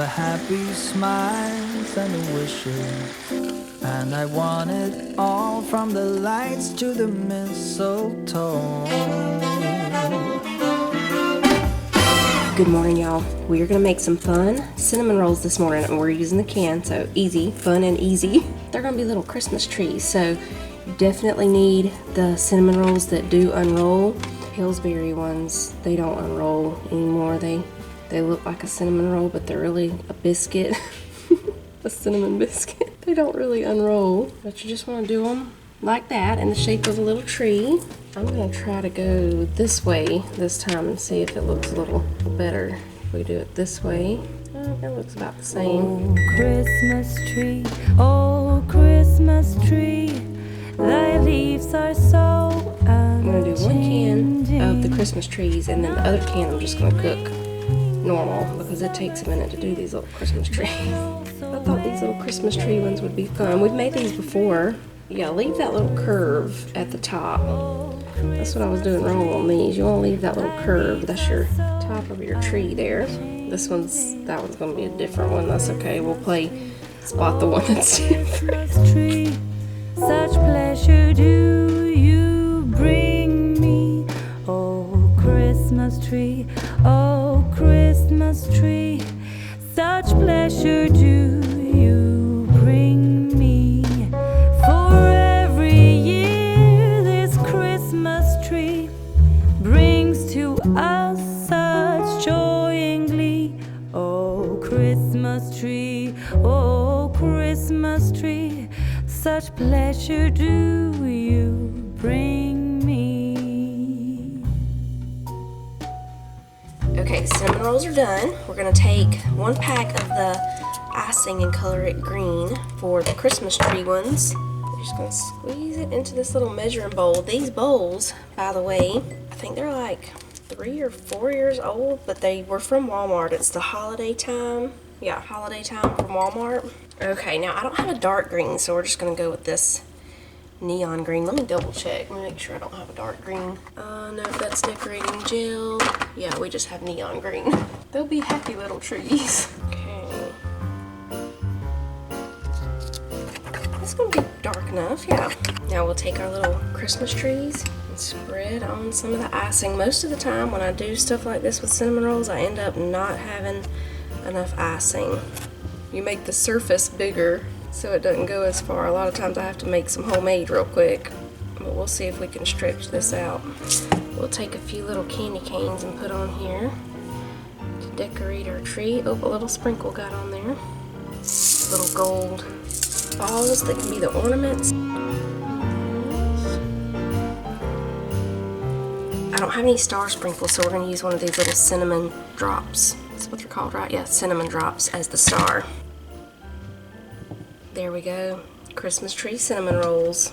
the happy smiles and the wishes. And I want it all, from the lights to the mistletoe. Good morning, y'all. We are gonna make some fun cinnamon rolls this morning, and we're using the can, so easy, fun and easy. They're gonna be little Christmas trees, so you definitely need the cinnamon rolls that do unroll. Pillsbury ones, they don't unroll anymore. They look like a cinnamon roll, but they're really a biscuit, a cinnamon biscuit. They don't really unroll, but you just wanna do them like that in the shape of a little tree. I'm gonna try to go this way this time and see if it looks a little better. If we do it this way, it looks about the same. Oh, Christmas tree, oh, Christmas tree, thy leaves are so I'm gonna do one can of the Christmas trees, and then the other can I'm just gonna cook normal, because it takes a minute to do these little Christmas trees. I thought these little Christmas tree ones would be fun. We've made these before. Yeah, leave that little curve at the top. That's what I was doing wrong on these. You want to leave that little curve. That's your top of your tree there. That one's going to be a different one. That's okay. We'll spot the one that's different. Such pleasure do you bring me, oh Christmas tree, oh Christmas tree. Such pleasure do you bring me. For every year this Christmas tree brings to us such joy and glee. Oh Christmas tree, oh Christmas tree, such pleasure do you bring me. Okay, the cinnamon rolls are done. We're gonna take 1 pack of the icing and color it green for the Christmas tree ones. We're just gonna squeeze it into this little measuring bowl. These bowls, by the way, I think they're like 3 or 4 years old, but they were from Walmart. It's the holiday time. Yeah, holiday time from Walmart. Okay, now I don't have a dark green, so we're just gonna go with this neon green. Let me double check. Let me make sure I don't have a dark green. No, that's decorating gel. Yeah, we just have neon green. They'll be happy little trees. Okay. It's gonna be dark enough, yeah. Now we'll take our little Christmas trees and spread on some of the icing. Most of the time when I do stuff like this with cinnamon rolls, I end up not having enough icing. You make the surface bigger so it doesn't go as far. A lot of times I have to make some homemade real quick, but we'll see if we can stretch this out. We'll take a few little candy canes and put on here to decorate our tree. Oh, a little sprinkle got on there. Little gold balls that can be the ornaments. I don't have any star sprinkles, so we're gonna use one of these little cinnamon drops. That's what they're called, right? Yeah, cinnamon drops as the star. There we go. Christmas tree cinnamon rolls.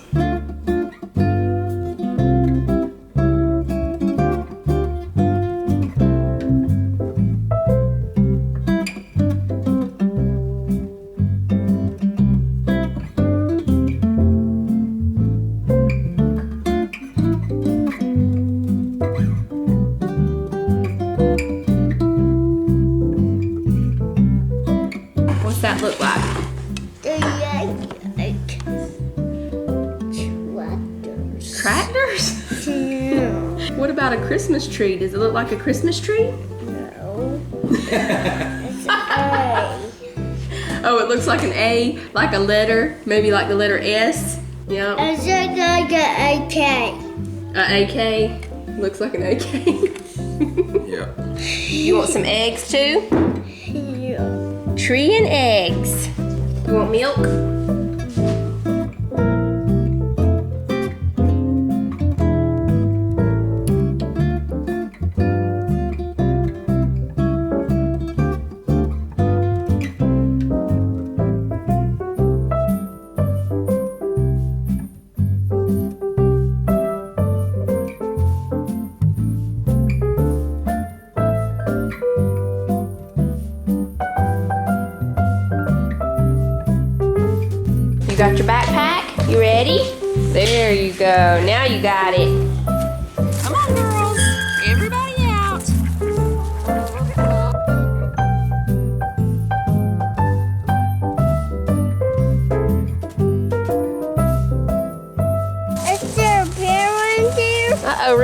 What's that look like? Tractors? Yeah. What about a Christmas tree? Does it look like a Christmas tree? No. It's an A. Oh, it looks like an A, like a letter, maybe like the letter S. Yeah. It's like an AK. An AK. Looks like an AK. Yeah. You want some eggs too? Yeah. Tree and eggs. You want milk? You got your backpack? You ready? There you go. Now you got it. Come on, girls. Everybody out.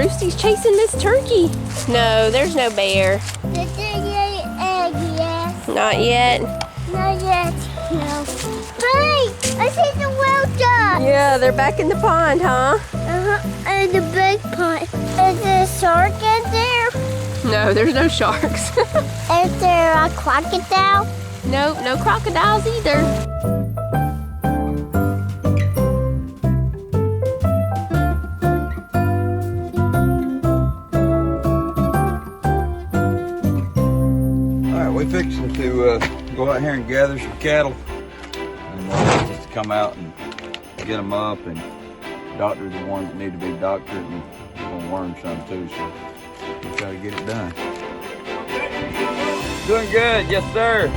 Roosty's chasing this turkey. No, there's no bear. Did they lay egg yet? Not yet. Not yet. No. Hey, I see the whale dog. Yeah, they're back in the pond, huh? And the big pond. Is there a shark in there? No, there's no sharks. Is there a crocodile? Nope, no crocodiles either. Alright, we fixing to go out here and gather some cattle. And just to come out and get them up and doctor the ones that need to be doctored, and we're going to worm some too, so we'll try to get it done. Doing good, yes sir.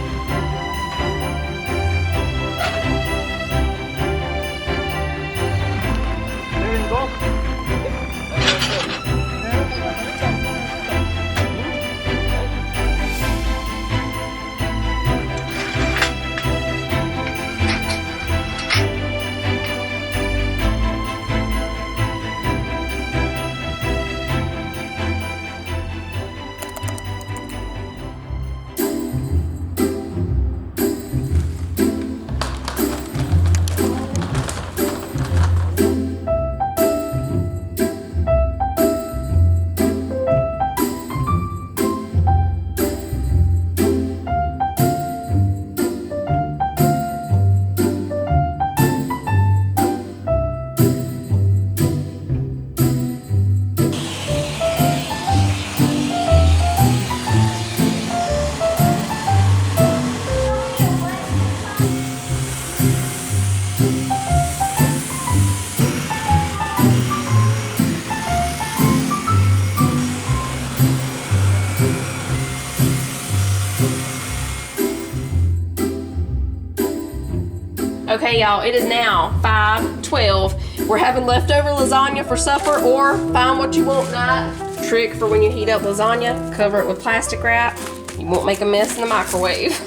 Okay, y'all, it is now 5:12. We're having leftover lasagna for supper, or find what you want night. Trick for when you heat up lasagna, cover it with plastic wrap. You won't make a mess in the microwave.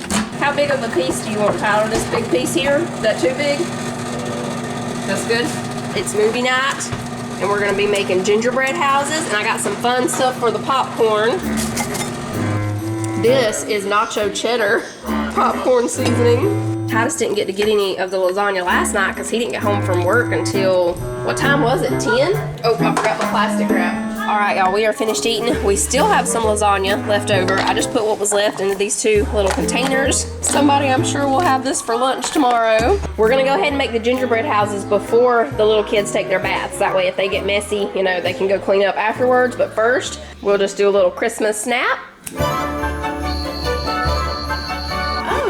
How big of a piece do you want, Tyler? This big piece here? Is that too big? That's good. It's movie night, and we're gonna be making gingerbread houses, and I got some fun stuff for the popcorn. This is nacho cheddar popcorn seasoning. Titus didn't get to get any of the lasagna last night because he didn't get home from work until, what time was it, 10? Oh, I forgot the plastic wrap. All right, y'all, we are finished eating. We still have some lasagna left over. I just put what was left into these two little containers. Somebody, I'm sure, will have this for lunch tomorrow. We're gonna go ahead and make the gingerbread houses before the little kids take their baths. That way, if they get messy, you know, they can go clean up afterwards. But first, we'll just do a little Christmas snap.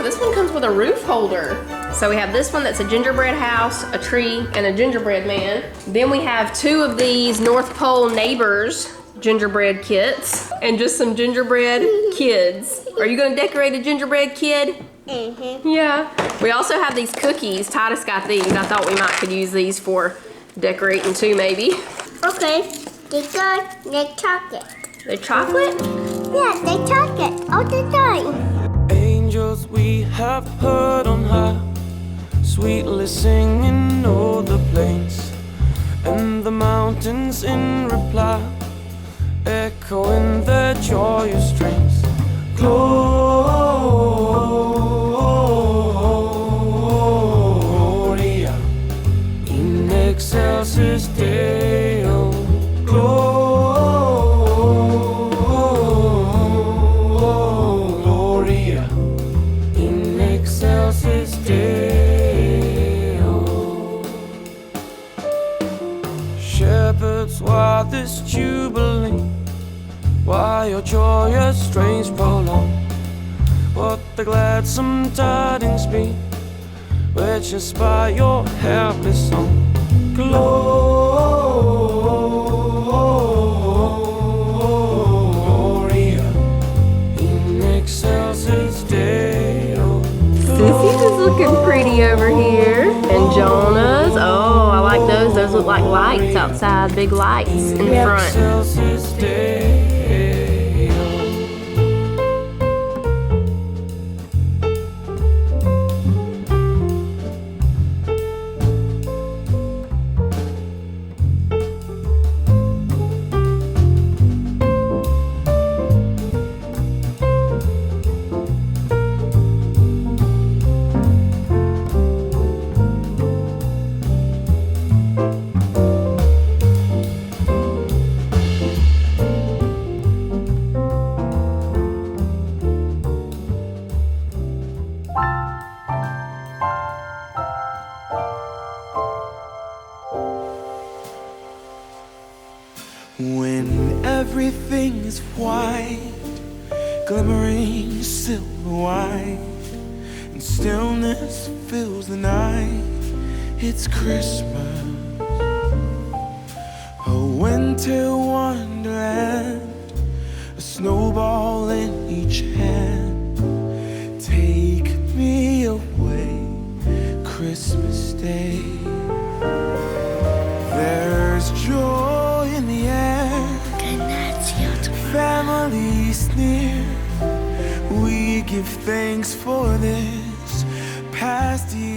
This one comes with a roof holder. So we have this one that's a gingerbread house, a tree, and a gingerbread man. Then we have two of these North Pole Neighbors gingerbread kits and just some gingerbread kids. Are you gonna decorate a gingerbread kid? Mm-hmm. Yeah. We also have these cookies. Titus got these. I thought we might could use these for decorating too, maybe. Okay, they're chocolate. They're chocolate? Yeah, they're chocolate all the time. Angels we have heard on high, sweetly singing o'er the plains, and the mountains in reply, echoing their joyous strains. Gloria in excelsis Deo. Gloria in excelsis Deo. Shepherds, why this jubilee? Why your joyous strains prolong? What the gladsome tidings be, which inspire your hapless song? Gloria in excelsis Deo. Sissy's is looking pretty over here. And Jonah's, oh, I like those. Those look like lights outside, big lights in the front. Excelsis Deo. everything is white, glimmering silver white, and stillness fills the night. It's Christmas, a winter wonderland, a snowball in each hand. Take me away, Christmas Day. There's joy in the air, family's near. We give thanks for this past year.